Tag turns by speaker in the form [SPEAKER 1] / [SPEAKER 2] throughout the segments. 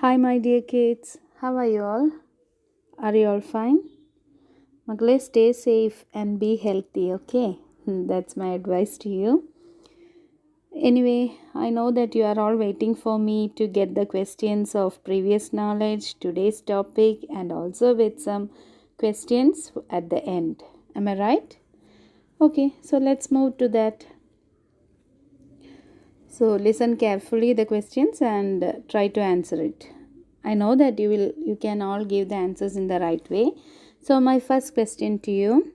[SPEAKER 1] Hi, my dear kids. How are you all? Are you all fine? Magle, stay safe and be healthy, okay? That's my advice to you. Anyway, I know that you are all waiting for me to get the questions of previous knowledge, today's topic, and also with some questions at the end. Am I right? Okay, so let's move to that. So listen carefully the questions and try to answer it. I know that you can all give the answers in the right way. So my first question to you.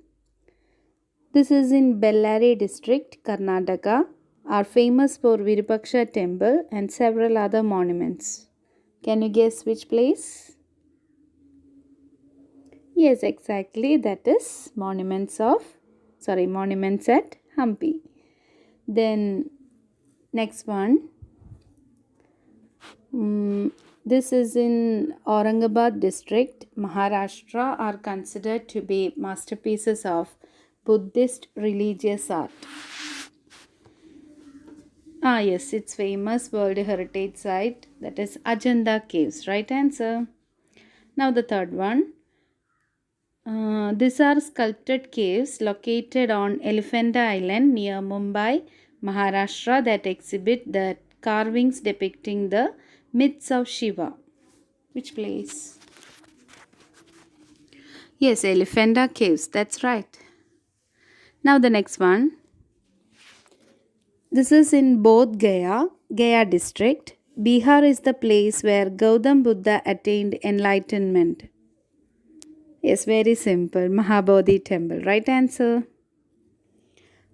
[SPEAKER 1] This is in Bellary district, Karnataka, are famous for Virupaksha temple and several other monuments. Can you guess which place? Yes, exactly. That is monuments at Hampi. Then next one. This is in Aurangabad district, Maharashtra, are considered to be masterpieces of Buddhist religious art. Yes, it's famous World Heritage Site, that is Ajanta Caves. Right answer. Now the third one. These are sculpted caves located on Elephanta Island near Mumbai, Maharashtra, that exhibit the carvings depicting the myths of Shiva. Which place? Yes, Elephanta Caves. That's right. Now the next one. This is in Bodh Gaya, Gaya district. Bihar is the place where Gautam Buddha attained enlightenment. Yes, very simple. Mahabodhi temple. Right answer.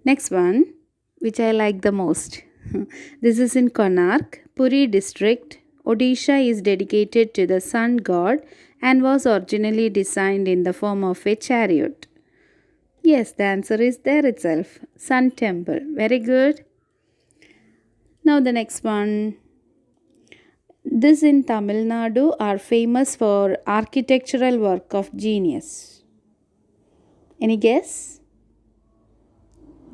[SPEAKER 1] Next one, which I like the most. This is in Konark, Puri district. Odisha is dedicated to the sun god and was originally designed in the form of a chariot. Yes, the answer is there itself. Sun temple. Very good. Now the next one. This in Tamil Nadu are famous for architectural work of genius. Any guess?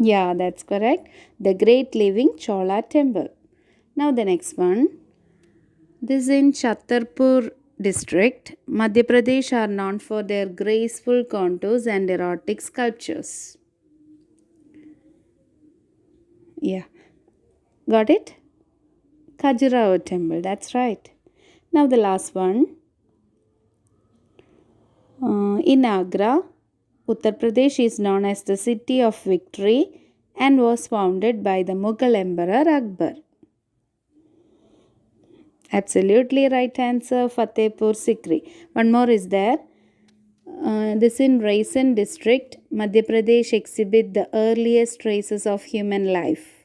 [SPEAKER 1] Yeah, that's correct. The Great Living Chola Temple. Now the next one. This in Chhatarpur district, Madhya Pradesh are known for their graceful contours and erotic sculptures. Yeah, got it? Khajuraho Temple, that's right. Now the last one. In Agra, Uttar Pradesh is known as the city of victory and was founded by the Mughal Emperor Akbar. Absolutely right answer, Fatehpur Sikri. One more is there. This in Raisin district, Madhya Pradesh exhibit the earliest traces of human life.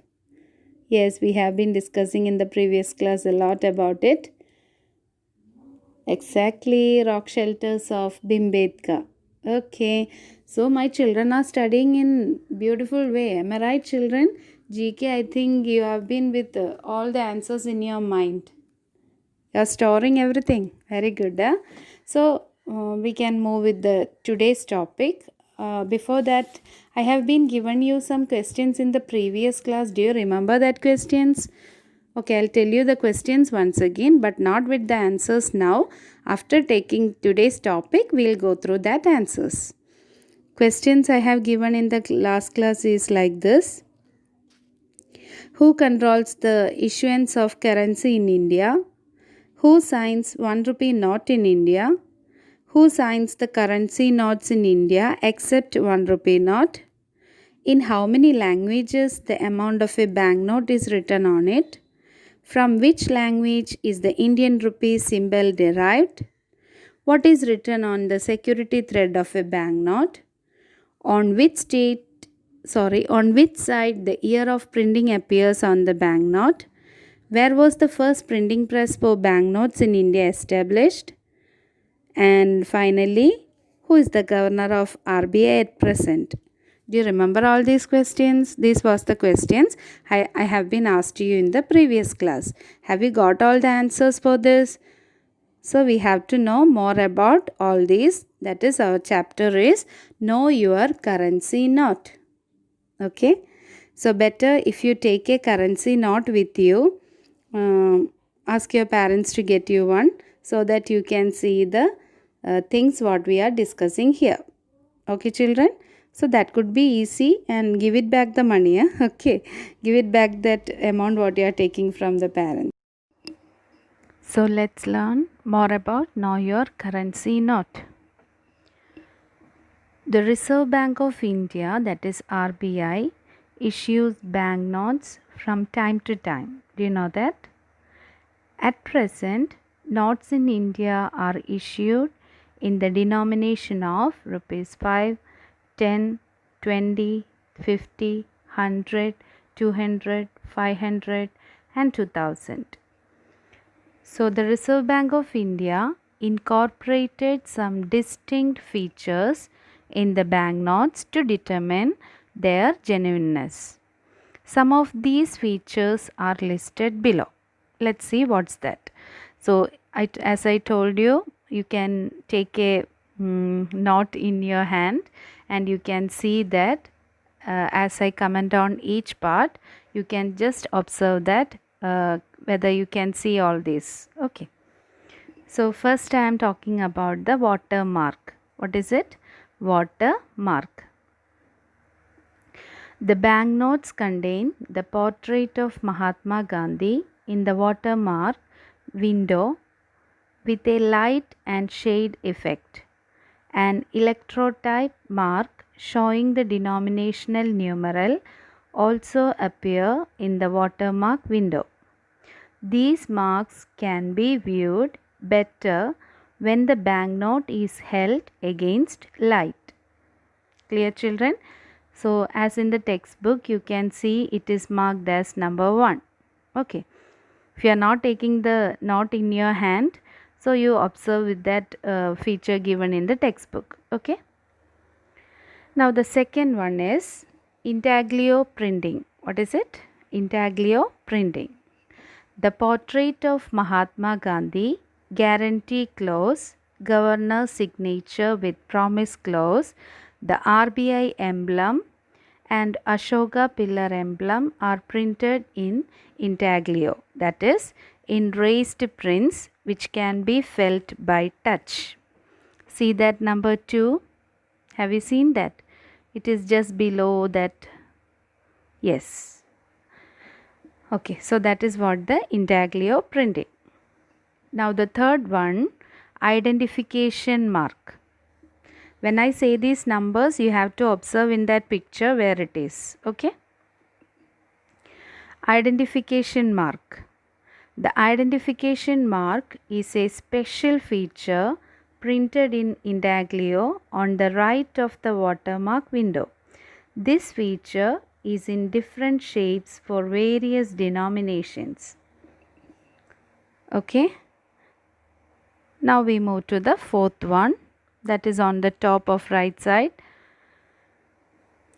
[SPEAKER 1] Yes, we have been discussing in the previous class a lot about it. Exactly, rock shelters of Bhimbetka. Okay, so my children are studying in beautiful way. Am I right, children? GK, I think you have been with all the answers in your mind. You are storing everything. Very good. So we can move with the today's topic. Before that, I have been given you some questions in the previous class. Do you remember that questions? Okay, I'll tell you the questions once again, but not with the answers now. After taking today's topic, we'll go through that answers. Questions I have given in the last class is like this. Who controls the issuance of currency in India? Who signs 1 rupee note in India? Who signs the currency notes in India except 1 rupee note? In how many languages the amount of a banknote is written on it? From which language is the Indian rupee symbol derived? What is written on the security thread of a banknote? On which side the year of printing appears on the banknote? Where was the first printing press for banknotes in India established? And finally, who is the governor of RBI at present? Do you remember all these questions? These was the questions I have been asked to you in the previous class. Have you got all the answers for this? So we have to know more about all these. That is, our chapter is Know Your Currency Note. Okay. So better if you take a currency note with you. ask your parents to get you one so that you can see the things what we are discussing here. Okay, children. So that could be easy, and give it back the money. Yeah? Okay, give it back that amount what you are taking from the parents. So let's learn more about know your currency note. The Reserve Bank of India, that is RBI, issues banknotes from time to time. Do you know that? At present, notes in India are issued in the denomination of rupees 5, 10, 20, 50, 100, 200, 500 and 2000. So the Reserve Bank of India incorporated some distinct features in the banknotes to determine their genuineness. Some of these features are listed below. Let's see what's that. So as I told you, you can take a note in your hand and you can see that as I comment on each part, you can just observe that whether you can see all this. Okay. So first I am talking about the watermark. What is it? Watermark. The banknotes contain the portrait of Mahatma Gandhi in the watermark window with a light and shade effect. An electrotype mark showing the denominational numeral also appear in the watermark window. These marks can be viewed better when the banknote is held against light. Clear, children? So as in the textbook, you can see it is marked as number 1. Okay. If you are not taking the note in your hand, so you observe with that feature given in the textbook. Okay. Now the second one is intaglio printing. What is it? Intaglio printing. The portrait of Mahatma Gandhi, guarantee clause, governor signature with promise clause, the RBI emblem and Ashoka pillar emblem are printed in intaglio, that is in raised prints which can be felt by touch. See that number 2? Have you seen that? It is just below that. Yes. Okay, so that is what the intaglio printing. Now the third one, identification mark. When I say these numbers, you have to observe in that picture where it is. Okay. Identification mark. The identification mark is a special feature printed in intaglio on the right of the watermark window. This feature is in different shapes for various denominations. Okay. Now we move to the fourth one, that is on the top of right side.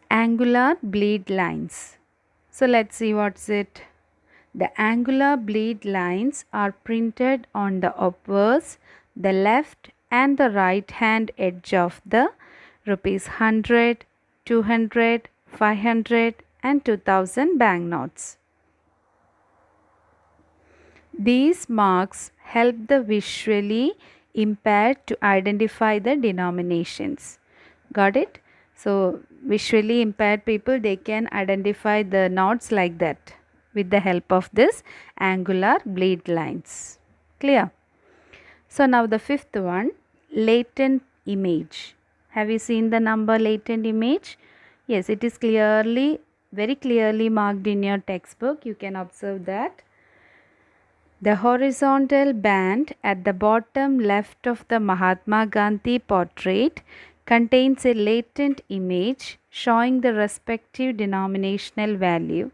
[SPEAKER 1] Angular bleed lines. So let's see what's it. The angular bleed lines are printed on the obverse, the left and the right hand edge of the rupees 100, 200, 500 and 2000 banknotes. These marks help the visually impaired to identify the denominations. Got it? So visually impaired people, they can identify the notes like that with the help of this angular bleed lines. Clear? So now the fifth one, latent image. Have you seen the number latent image? Yes, it is clearly, very clearly marked in your textbook. You can observe that. The horizontal band at the bottom left of the Mahatma Gandhi portrait contains a latent image showing the respective denominational value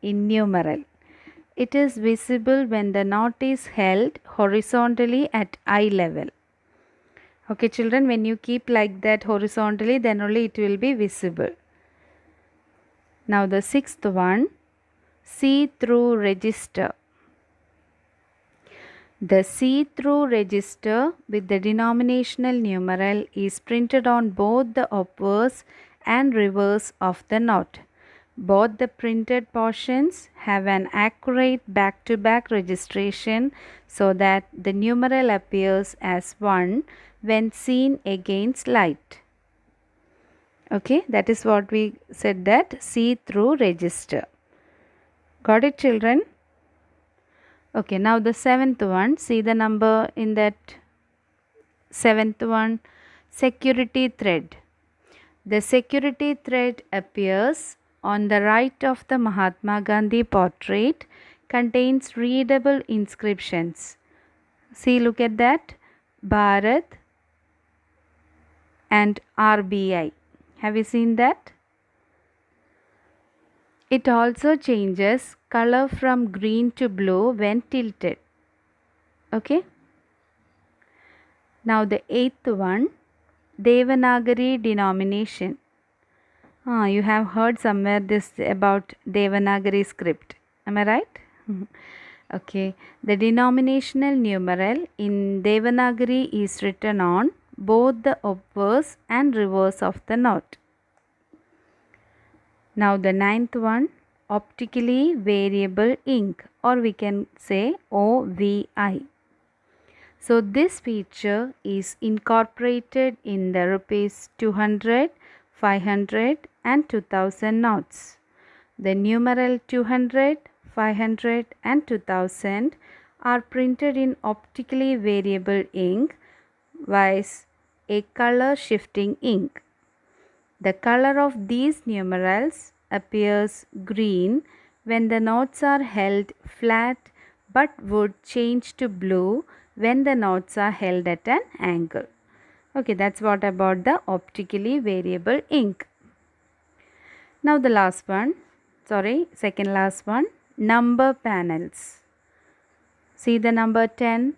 [SPEAKER 1] in numeral. It is visible when the note is held horizontally at eye level. Okay, children, when you keep like that horizontally, then only it will be visible. Now the sixth one, see-through register. The see-through register with the denominational numeral is printed on both the obverse and reverse of the note. Both the printed portions have an accurate back-to-back registration so that the numeral appears as 1 when seen against light. Okay, that is what we said, that see-through register. Got it, children? Okay, now the seventh one, see the number in that seventh one, security thread. The security thread appears on the right of the Mahatma Gandhi portrait, contains readable inscriptions. See, look at that, Bharat and RBI. Have you seen that? It also changes color from green to blue when tilted. Okay. Now the eighth one, Devanagari denomination. You have heard somewhere this about Devanagari script. Am I right? Okay. The denominational numeral in Devanagari is written on both the obverse and reverse of the note. Now the ninth one, optically variable ink, or we can say OVI. So this feature is incorporated in the rupees 200, 500 and 2000 notes. The numeral 200, 500 and 2000 are printed in optically variable ink, viz. a color shifting ink. The color of these numerals appears green when the notes are held flat, but would change to blue when the notes are held at an angle. Okay, that's what about the optically variable ink. Now the last one, second last one, number panels. See the number 10.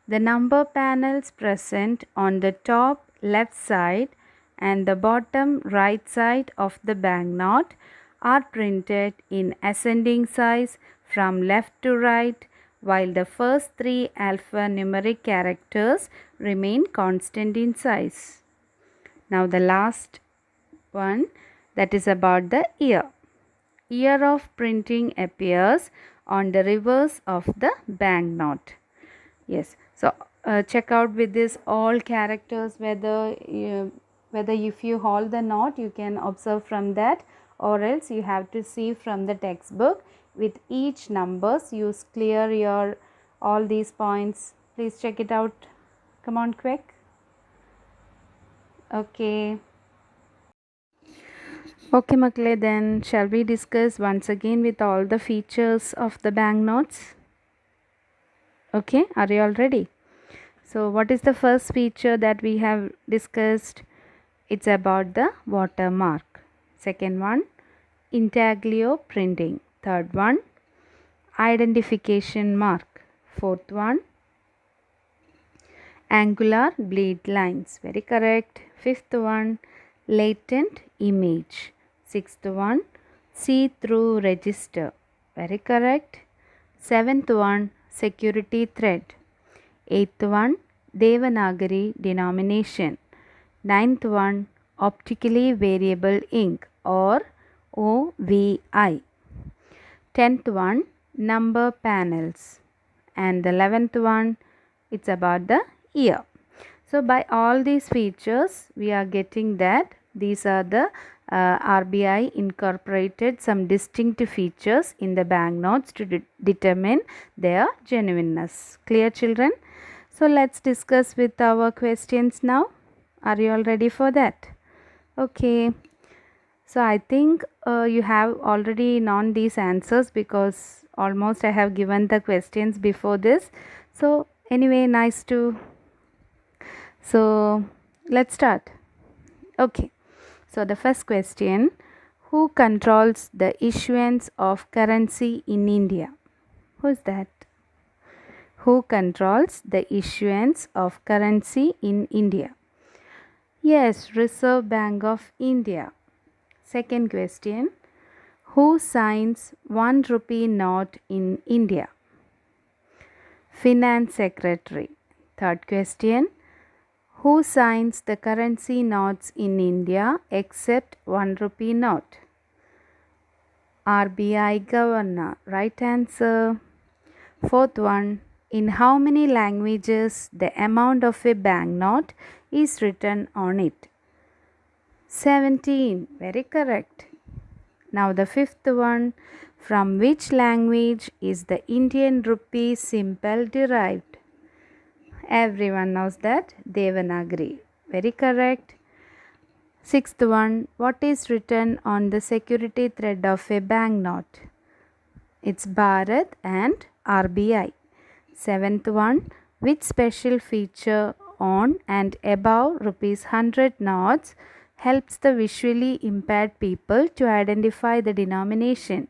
[SPEAKER 1] The number panels present on the top left side and the bottom right side of the banknote are printed in ascending size from left to right, while the first three alphanumeric characters remain constant in size. Now the last one, that is about the year. Year of printing appears on the reverse of the banknote. Yes, so check out with this all characters whether if you hold the note you can observe from that, or else you have to see from the textbook. With each numbers use clear your all these points. Please check it out. Come on, quick. Okay. Okay, Makle, then shall we discuss once again with all the features of the banknotes? Okay, are you all ready? So what is the first feature that we have discussed? It's about the watermark. Second one, intaglio printing. Third one, identification mark. Fourth one, angular bleed lines. Very correct. Fifth one, latent image. Sixth one, see-through register. Very correct. Seventh one, security thread. Eighth one, Devanagari denomination. Ninth one, optically variable ink or OVI. 10th one, number panels. And the 11th one, it's about the year. So by all these features we are getting that these are the RBI incorporated some distinct features in the banknotes to determine their genuineness. Clear, children? So let's discuss with our questions now. Are you all ready for that? Okay. So I think you have already known these answers because almost I have given the questions before this. So anyway, nice to. So let's start. Okay. So the first question, who controls the issuance of currency in India? Who is that? Who controls the issuance of currency in India? Yes, Reserve Bank of India. Second question, who signs 1 rupee note in India? Finance Secretary. Third question, who signs the currency notes in India except 1 rupee note? RBI governor. Right answer. Fourth one. In how many languages the amount of a banknote is written on it? 17. Very correct. Now the fifth one. From which language is the Indian rupee symbol derived? Everyone knows that. Devanagari. Very correct. Sixth one. What is written on the security thread of a banknote? It's Bharat and RBI. Seventh one. Which special feature on and above ₹100 notes helps the visually impaired people to identify the denomination?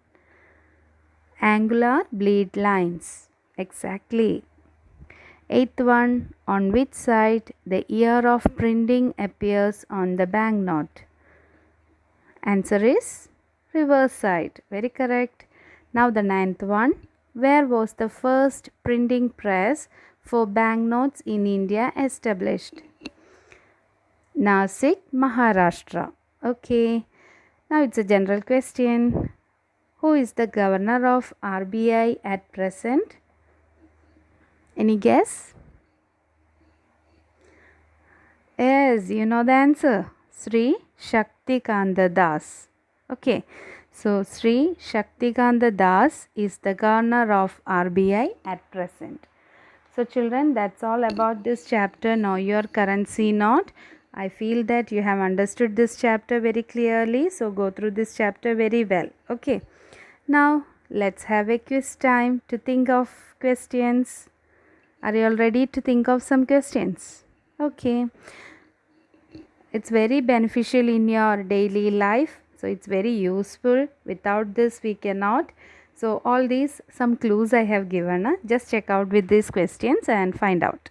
[SPEAKER 1] Angular bleed lines. Exactly. Eighth one. On which side the year of printing appears on the banknote? Answer is reverse side. Very correct. Now the ninth one. Where was the first printing press for banknotes in India established? Nasik, Maharashtra. Okay. Now it's a general question. Who is the governor of RBI at present? Any guess? Yes, you know the answer. Sri Shaktikanta Das. Okay. So Sri Shaktikanta Das is the governor of RBI at present. So children, that's all about this chapter. Know your currency note. I feel that you have understood this chapter very clearly. So go through this chapter very well. Okay. Now let's have a quiz time to think of questions. Are you all ready to think of some questions? Okay. It's very beneficial in your daily life. So it's very useful. Without this we cannot. So all these some clues I have given. Just check out with these questions and find out.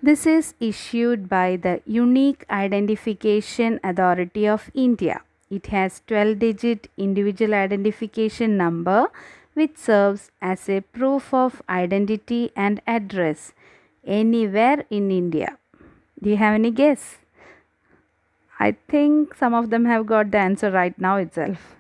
[SPEAKER 1] This is issued by the Unique Identification Authority of India. It has 12-digit individual identification number which serves as a proof of identity and address anywhere in India. Do you have any guess? I think some of them have got the answer right now itself.